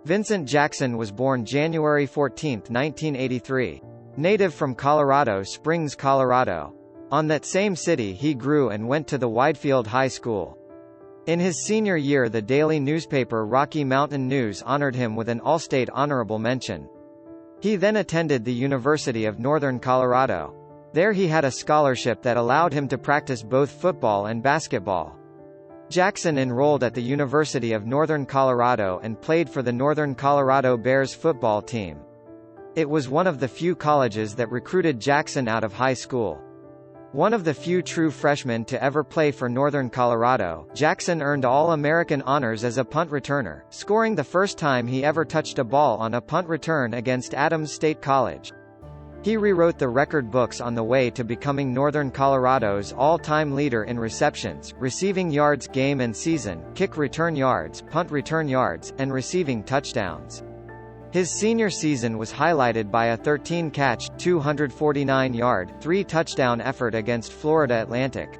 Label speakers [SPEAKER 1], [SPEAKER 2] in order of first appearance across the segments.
[SPEAKER 1] Vincent Jackson was born January 14, 1983. Native from Colorado Springs, Colorado. On that same city he grew and went to the Widefield High School. In his senior year, the daily newspaper Rocky Mountain News honored him with an All-State honorable mention. He then attended the University of Northern Colorado. There he had a scholarship that allowed him to practice both football and basketball. Jackson enrolled at the University of Northern Colorado and played for the Northern Colorado Bears football team. It was one of the few colleges that recruited Jackson out of high school. One of the few true freshmen to ever play for Northern Colorado, Jackson earned All-American honors as a punt returner, scoring the first time he ever touched a ball on a punt return against Adams State College. He rewrote the record books on the way to becoming Northern Colorado's all-time leader in receptions, receiving yards game and season, kick return yards, punt return yards, and receiving touchdowns. His senior season was highlighted by a 13-catch, 249-yard, 3-touchdown effort against Florida Atlantic.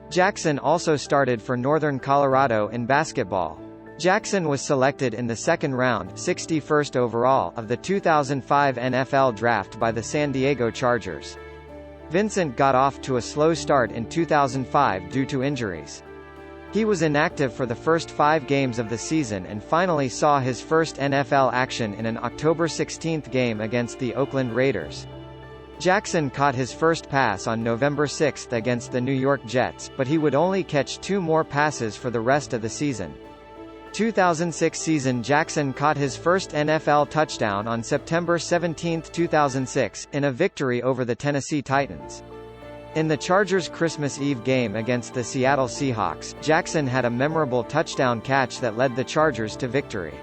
[SPEAKER 1] Jackson also started for Northern Colorado in basketball. Jackson was selected in the second round, 61st overall, of the 2005 NFL Draft by the San Diego Chargers. Vincent got off to a slow start in 2005 due to injuries. He was inactive for the first 5 games of the season and finally saw his first NFL action in an October 16 game against the Oakland Raiders. Jackson caught his first pass on November 6 against the New York Jets, but he would only catch 2 more passes for the rest of the season. 2006 season Jackson caught his first NFL touchdown on September 17, 2006, in a victory over the Tennessee Titans. In the Chargers' Christmas Eve game against the Seattle Seahawks, Jackson had a memorable touchdown catch that led the Chargers to victory.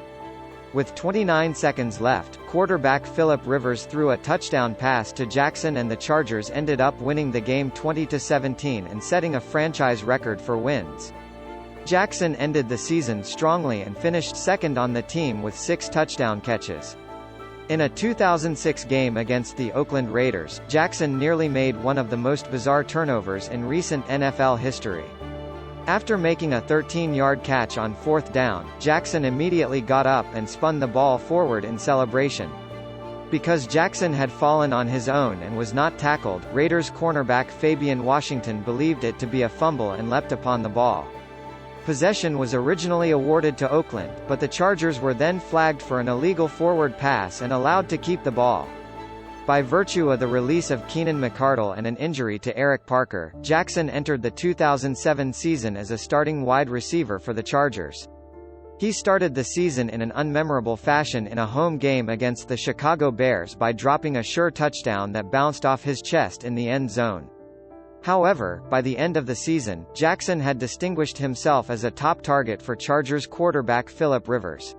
[SPEAKER 1] With 29 seconds left, quarterback Philip Rivers threw a touchdown pass to Jackson and the Chargers ended up winning the game 20-17 and setting a franchise record for wins. Jackson ended the season strongly and finished second on the team with 6 touchdown catches. In a 2006 game against the Oakland Raiders, Jackson nearly made one of the most bizarre turnovers in recent NFL history. After making a 13-yard catch on 4th down, Jackson immediately got up and spun the ball forward in celebration. Because Jackson had fallen on his own and was not tackled, Raiders cornerback Fabian Washington believed it to be a fumble and leapt upon the ball. Possession was originally awarded to Oakland, but the Chargers were then flagged for an illegal forward pass and allowed to keep the ball. By virtue of the release of Keenan McCardle and an injury to Eric Parker, Jackson entered the 2007 season as a starting wide receiver for the Chargers. He started the season in an unmemorable fashion in a home game against the Chicago Bears by dropping a sure touchdown that bounced off his chest in the end zone. However, by the end of the season, Jackson had distinguished himself as a top target for Chargers quarterback Philip Rivers.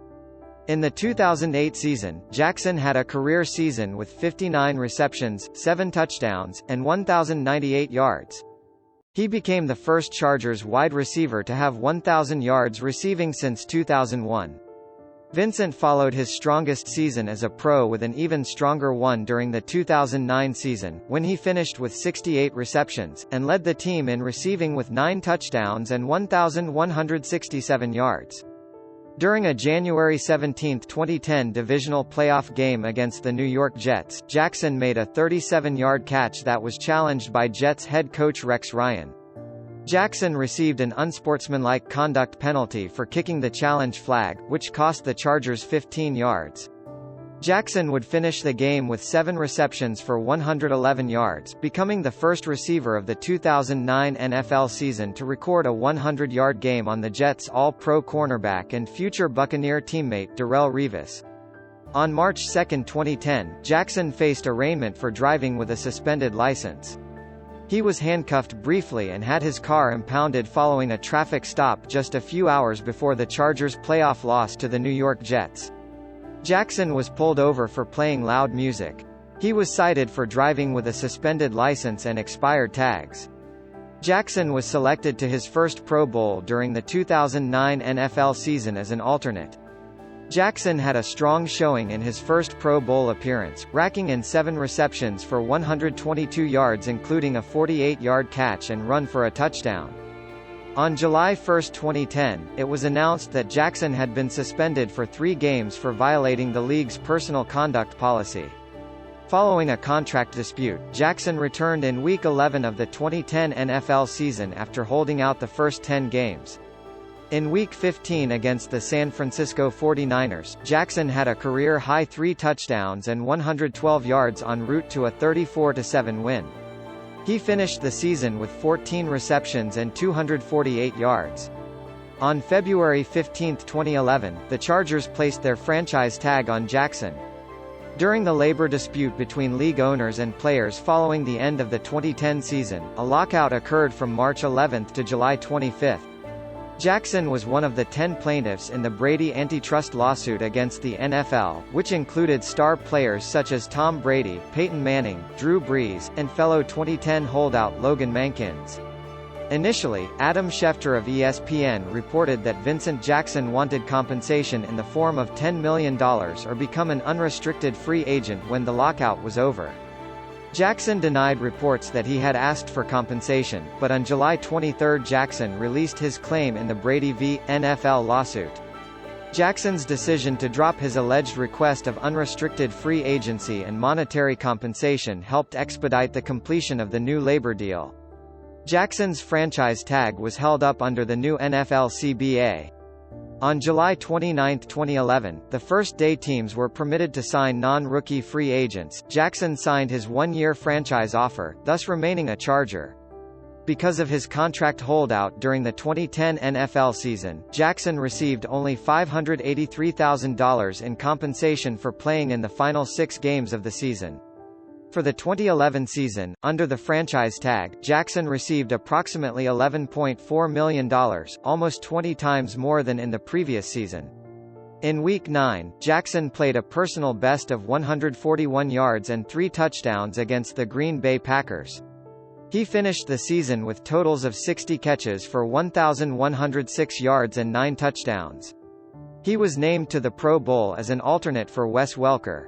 [SPEAKER 1] In the 2008 season, Jackson had a career season with 59 receptions, 7 touchdowns, and 1,098 yards. He became the first Chargers wide receiver to have 1,000 yards receiving since 2001. Vincent followed his strongest season as a pro with an even stronger one during the 2009 season, when he finished with 68 receptions, and led the team in receiving with 9 touchdowns and 1,167 yards. During a January 17, 2010 divisional playoff game against the New York Jets, Jackson made a 37-yard catch that was challenged by Jets head coach Rex Ryan. Jackson received an unsportsmanlike conduct penalty for kicking the challenge flag, which cost the Chargers 15 yards. Jackson would finish the game with 7 receptions for 111 yards, becoming the first receiver of the 2009 NFL season to record a 100-yard game on the Jets' All-Pro cornerback and future Buccaneer teammate Darrelle Revis. On March 2, 2010, Jackson faced arraignment for driving with a suspended license. He was handcuffed briefly and had his car impounded following a traffic stop just a few hours before the Chargers' playoff loss to the New York Jets. Jackson was pulled over for playing loud music. He was cited for driving with a suspended license and expired tags. Jackson was selected to his first Pro Bowl during the 2009 NFL season as an alternate. Jackson had a strong showing in his first Pro Bowl appearance, racking in 7 receptions for 122 yards including a 48-yard catch and run for a touchdown. On July 1, 2010, it was announced that Jackson had been suspended for 3 games for violating the league's personal conduct policy. Following a contract dispute, Jackson returned in Week 11 of the 2010 NFL season after holding out the first 10 games. In Week 15 against the San Francisco 49ers, Jackson had a career-high 3 touchdowns and 112 yards en route to a 34-7 win. He finished the season with 14 receptions and 248 yards. On February 15, 2011, the Chargers placed their franchise tag on Jackson. During the labor dispute between league owners and players following the end of the 2010 season, a lockout occurred from March 11 to July 25. Jackson was one of the 10 plaintiffs in the Brady antitrust lawsuit against the NFL, which included star players such as Tom Brady, Peyton Manning, Drew Brees, and fellow 2010 holdout Logan Mankins. Initially, Adam Schefter of ESPN reported that Vincent Jackson wanted compensation in the form of $10 million or become an unrestricted free agent when the lockout was over. Jackson denied reports that he had asked for compensation, but on July 23 Jackson released his claim in the Brady v. NFL lawsuit. Jackson's decision to drop his alleged request of unrestricted free agency and monetary compensation helped expedite the completion of the new labor deal. Jackson's franchise tag was held up under the new NFL CBA. On July 29, 2011, the first-day teams were permitted to sign non-rookie free agents. Jackson signed his 1-year franchise offer, thus remaining a Charger. Because of his contract holdout during the 2010 NFL season, Jackson received only $583,000 in compensation for playing in the final 6 games of the season. For the 2011 season, under the franchise tag, Jackson received approximately $11.4 million, almost 20 times more than in the previous season. In Week 9, Jackson played a personal best of 141 yards and 3 touchdowns against the Green Bay Packers. He finished the season with totals of 60 catches for 1,106 yards and 9 touchdowns. He was named to the Pro Bowl as an alternate for Wes Welker.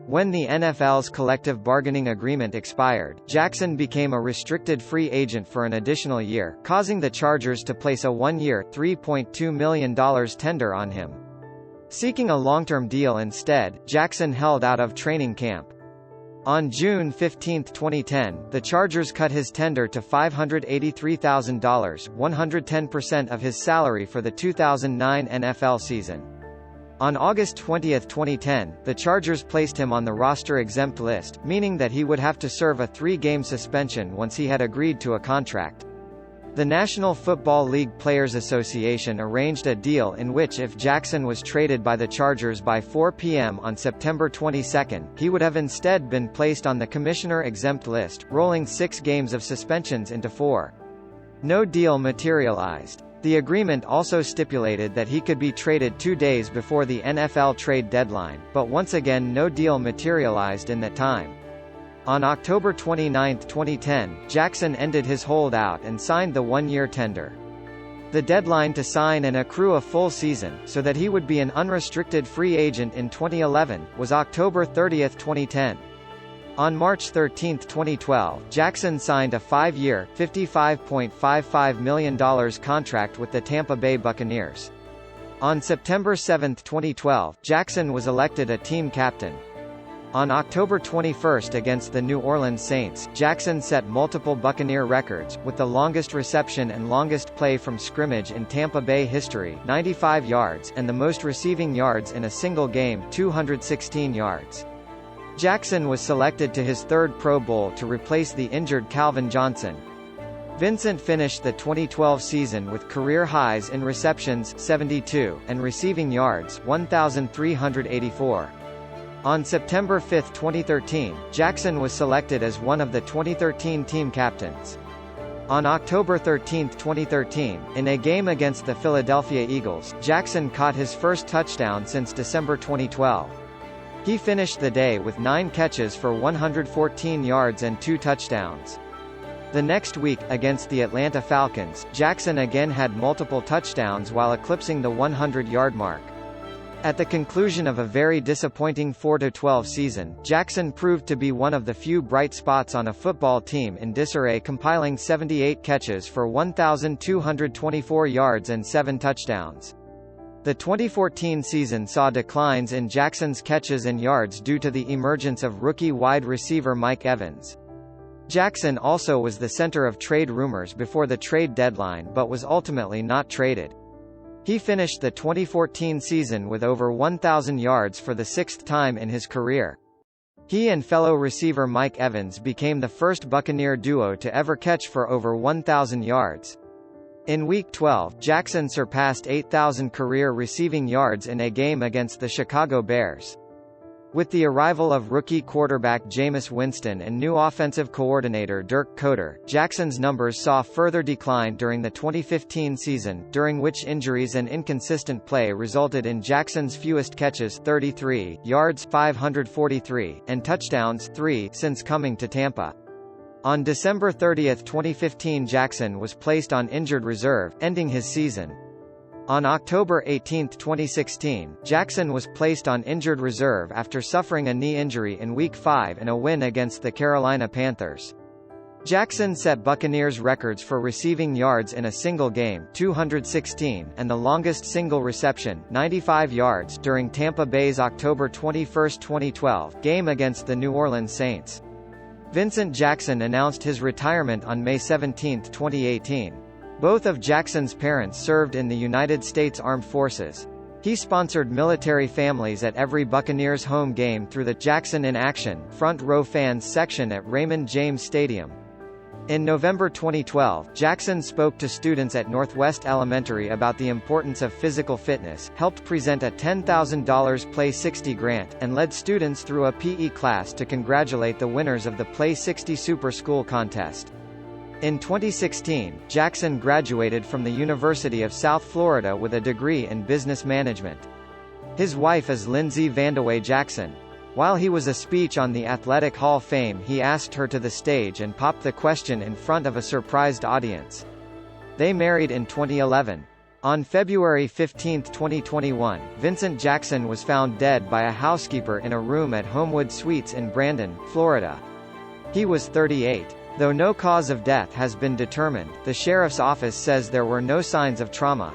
[SPEAKER 1] When the NFL's collective bargaining agreement expired, Jackson became a restricted free agent for an additional year, causing the Chargers to place a 1-year, $3.2 million tender on him. Seeking a long-term deal instead, Jackson held out of training camp. On June 15, 2010, the Chargers cut his tender to $583,000, 110% of his salary for the 2009 NFL season. On August 20, 2010, the Chargers placed him on the roster-exempt list, meaning that he would have to serve a 3-game suspension once he had agreed to a contract. The National Football League Players Association arranged a deal in which if Jackson was traded by the Chargers by 4 p.m. on September 22, he would have instead been placed on the commissioner-exempt list, rolling 6 games of suspensions into 4. No deal materialized. The agreement also stipulated that he could be traded 2 days before the NFL trade deadline, but once again no deal materialized in that time. On October 29, 2010, Jackson ended his holdout and signed the 1-year tender. The deadline to sign and accrue a full season, so that he would be an unrestricted free agent in 2011, was October 30, 2010. On March 13, 2012, Jackson signed a 5-year, $55.55 million contract with the Tampa Bay Buccaneers. On September 7, 2012, Jackson was elected a team captain. On October 21 against the New Orleans Saints, Jackson set multiple Buccaneer records, with the longest reception and longest play from scrimmage in Tampa Bay history, 95 yards, and the most receiving yards in a single game, 216 yards. Jackson was selected to his 3rd Pro Bowl to replace the injured Calvin Johnson. Vincent finished the 2012 season with career highs in receptions, 72, and receiving yards, 1,384. On September 5, 2013, Jackson was selected as one of the 2013 team captains. On October 13, 2013, in a game against the Philadelphia Eagles, Jackson caught his first touchdown since December 2012. He finished the day with 9 catches for 114 yards and 2 touchdowns. The next week, against the Atlanta Falcons, Jackson again had multiple touchdowns while eclipsing the 100-yard mark. At the conclusion of a very disappointing 4-12 season, Jackson proved to be one of the few bright spots on a football team in disarray, compiling 78 catches for 1,224 yards and 7 touchdowns. The 2014 season saw declines in Jackson's catches and yards due to the emergence of rookie wide receiver Mike Evans. Jackson also was the center of trade rumors before the trade deadline but was ultimately not traded. He finished the 2014 season with over 1,000 yards for the sixth time in his career. He and fellow receiver Mike Evans became the first Buccaneer duo to ever catch for over 1,000 yards. In Week 12, Jackson surpassed 8,000 career receiving yards in a game against the Chicago Bears. With the arrival of rookie quarterback Jameis Winston and new offensive coordinator Dirk Koetter, Jackson's numbers saw further decline during the 2015 season, during which injuries and inconsistent play resulted in Jackson's fewest catches 33, yards 543, and touchdowns 3 since coming to Tampa. On December 30, 2015, Jackson was placed on injured reserve, ending his season. On October 18, 2016, Jackson was placed on injured reserve after suffering a knee injury in Week 5 in a win against the Carolina Panthers. Jackson set Buccaneers records for receiving yards in a single game, 216, and the longest single reception, 95 yards, during Tampa Bay's October 21, 2012, game against the New Orleans Saints. Vincent Jackson announced his retirement on May 17, 2018. Both of Jackson's parents served in the United States Armed Forces. He sponsored military families at every Buccaneers home game through the Jackson in Action front row fans section at Raymond James Stadium. In November 2012, Jackson spoke to students at Northwest Elementary about the importance of physical fitness, helped present a $10,000 Play 60 grant, and led students through a PE class to congratulate the winners of the Play 60 Super School contest. In 2016, Jackson graduated from the University of South Florida with a degree in business management. His wife is Lindsay Vandaway Jackson. While he was a speech on the Athletic Hall of Fame, he asked her to the stage and popped the question in front of a surprised audience. They married in 2011. On February 15, 2021, Vincent Jackson was found dead by a housekeeper in a room at Homewood Suites in Brandon, Florida. He was 38. Though no cause of death has been determined, the sheriff's office says there were no signs of trauma.